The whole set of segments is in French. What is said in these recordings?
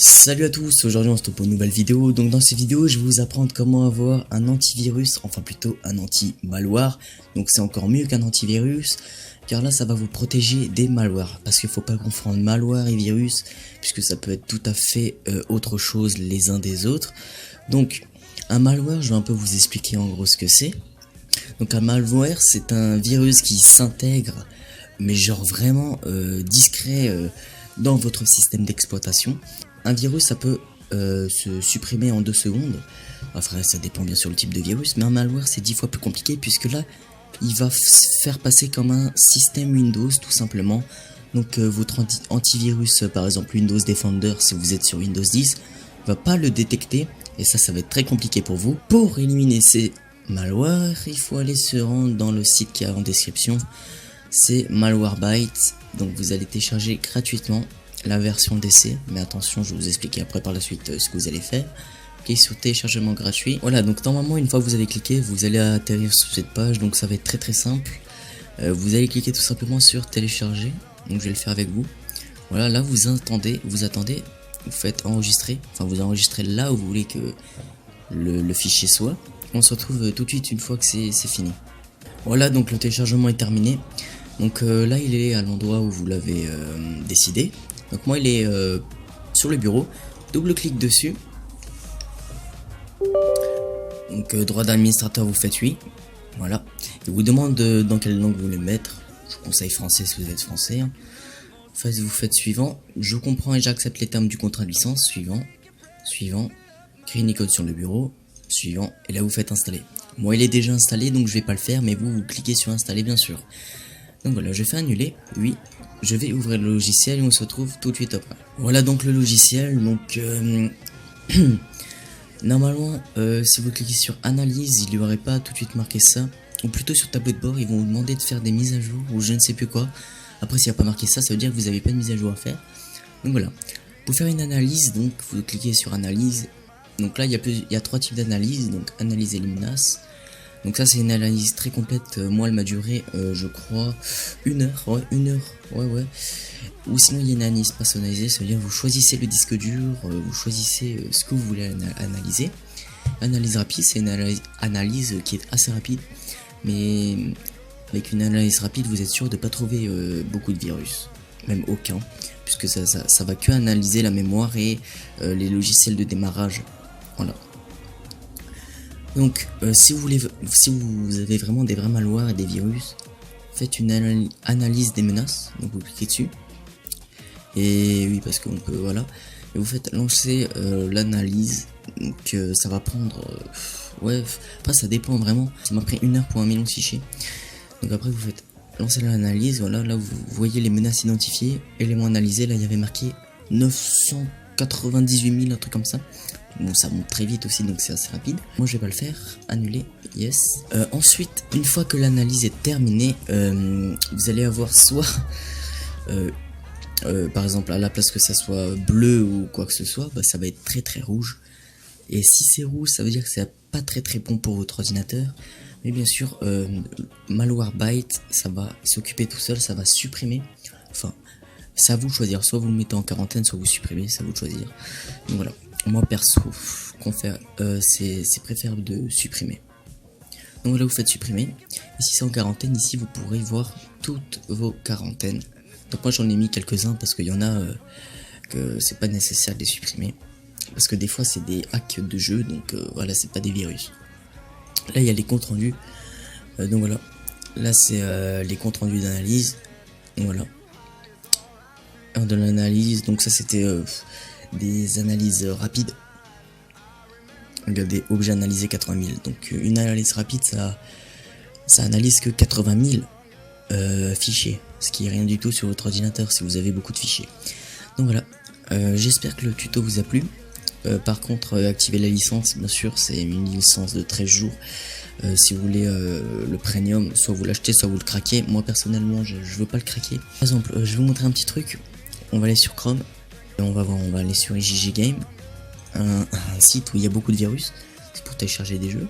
Salut à tous, aujourd'hui on se retrouve pour une nouvelle vidéo. Donc dans cette vidéo je vais vous apprendre comment avoir un antivirus, enfin plutôt un anti-malware. Donc c'est encore mieux qu'un antivirus, car là ça va vous protéger des malwares. Parce qu'il ne faut pas confondre malware et virus, puisque ça peut être tout à fait autre chose les uns des autres. Donc un malware, je vais un peu vous expliquer en gros ce que c'est. Donc un malware c'est un virus qui s'intègre, mais genre vraiment discret dans votre système d'exploitation. Un virus ça peut se supprimer en 2 secondes, enfin ça dépend bien sûr le type de virus, mais un malware c'est 10 fois plus compliqué puisque là il va faire passer comme un système Windows tout simplement. Donc votre antivirus par exemple Windows Defender, si vous êtes sur Windows 10, va pas le détecter et ça va être très compliqué pour vous. Pour éliminer ces malwares, il faut aller se rendre dans le site qui est en description, c'est Malwarebytes. Donc vous allez télécharger gratuitement la version d'essai, mais attention, je vais vous expliquer après par la suite ce que vous allez faire. Cliquez sur téléchargement gratuit. Voilà, donc normalement une fois que vous avez cliqué, vous allez atterrir sur cette page, donc ça va être très simple. Vous allez cliquer tout simplement sur télécharger, donc je vais le faire avec vous. Voilà, là vous attendez, vous faites enregistrer, enfin vous enregistrez là où vous voulez que le fichier soit. On se retrouve tout de suite une fois que c'est fini. Voilà, donc le téléchargement est terminé. Donc là il est à l'endroit où vous l'avez décidé. Donc moi il est sur le bureau, double clic dessus. Donc droit d'administrateur vous faites oui. Voilà. Il vous demande dans quelle langue vous voulez mettre. Je vous conseille français si vous êtes français. Hein. Vous faites suivant. Je comprends et j'accepte les termes du contrat de licence. Suivant. Suivant. Créer une icône sur le bureau. Suivant. Et là vous faites installer. Moi il est déjà installé donc je vais pas le faire, mais vous cliquez sur installer bien sûr. Donc voilà, je fais annuler, oui, je vais ouvrir le logiciel et on se retrouve tout de suite après. Voilà donc le logiciel, donc normalement si vous cliquez sur analyse, il n'y aurait pas tout de suite marqué ça, ou plutôt sur tableau de bord, ils vont vous demander de faire des mises à jour ou je ne sais plus quoi. Après s'il n'y a pas marqué ça, ça veut dire que vous n'avez pas de mise à jour à faire. Donc voilà, pour faire une analyse, donc vous cliquez sur analyse, donc là il y a 3 types d'analyse, donc analyser les menaces. Donc ça c'est une analyse très complète, moi elle m'a duré je crois 1 heure, ouais. Ou sinon il y a une analyse personnalisée, ça veut dire vous choisissez le disque dur, vous choisissez ce que vous voulez analyser. Analyse rapide, c'est une analyse qui est assez rapide, mais avec une analyse rapide vous êtes sûr de ne pas trouver beaucoup de virus, même aucun, puisque ça va que analyser la mémoire et les logiciels de démarrage, voilà. Donc si vous avez vraiment des vrais malwares et des virus, faites une analyse des menaces, donc vous cliquez dessus, et oui parce qu'on peut, voilà, et vous faites lancer l'analyse, donc ça va prendre, ouais, après ça dépend vraiment, ça m'a pris 1 heure pour 1 million de fichiers, donc après vous faites lancer l'analyse, voilà, là vous voyez les menaces identifiées, éléments analysés, là il y avait marqué 998 000, un truc comme ça. Bon ça monte très vite aussi donc c'est assez rapide. Moi je vais pas le faire, annuler, yes. Ensuite une fois que l'analyse est terminée, vous allez avoir soit par exemple à la place que ça soit bleu ou quoi que ce soit, bah, ça va être très rouge. Et si c'est rouge ça veut dire que c'est pas très bon pour votre ordinateur. Mais bien sûr Malwarebytes ça va s'occuper tout seul, ça va supprimer, enfin c'est à vous de choisir, soit vous le mettez en quarantaine, soit vous supprimez, c'est à vous de choisir. Donc voilà, moi perso, c'est préférable de supprimer. Donc là vous faites supprimer, et si c'est en quarantaine, ici vous pourrez voir toutes vos quarantaines. Donc moi j'en ai mis quelques-uns parce qu'il y en a que c'est pas nécessaire de les supprimer. Parce que des fois c'est des hacks de jeu, donc voilà, c'est pas des virus. Là il y a les comptes rendus, donc voilà, là c'est les comptes rendus d'analyse, voilà. De l'analyse, donc ça c'était des analyses rapides. Regardez, objet analysé 80 000, donc une analyse rapide ça analyse que 80 000 fichiers, ce qui est rien du tout sur votre ordinateur si vous avez beaucoup de fichiers. Donc voilà, j'espère que le tuto vous a plu. Par contre activez la licence, bien sûr c'est une licence de 13 jours. Si vous voulez le premium, soit vous l'achetez, soit vous le craquez. Moi personnellement je veux pas le craquer. Par exemple je vais vous montrer un petit truc. On va aller sur Chrome, et on va aller sur IGG Game, un site où il y a beaucoup de virus, c'est pour télécharger des jeux.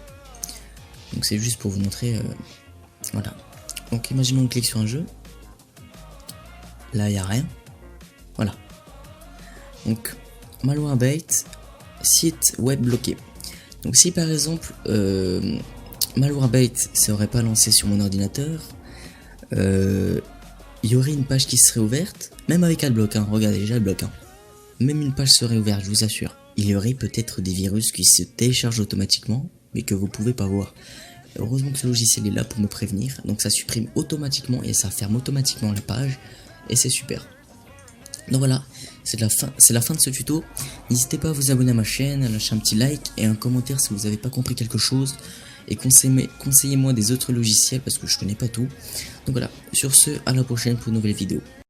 Donc c'est juste pour vous montrer, voilà. Donc imaginons on clique sur un jeu, là il n'y a rien, voilà. Donc Malwarebait, site web bloqué. Donc si par exemple Malwarebait serait pas lancé sur mon ordinateur, il y aurait une page qui serait ouverte, même avec Adblock, hein, regardez déjà Adblock, hein. Même une page serait ouverte, je vous assure. Il y aurait peut-être des virus qui se téléchargent automatiquement, mais que vous pouvez pas voir. Heureusement que ce logiciel est là pour me prévenir, donc ça supprime automatiquement et ça ferme automatiquement la page, et c'est super. Donc voilà, c'est la fin de ce tuto. N'hésitez pas à vous abonner à ma chaîne, à lâcher un petit like et un commentaire si vous n'avez pas compris quelque chose. Et conseillez-moi des autres logiciels parce que je connais pas tout. Donc voilà, sur ce, à la prochaine pour une nouvelle vidéo.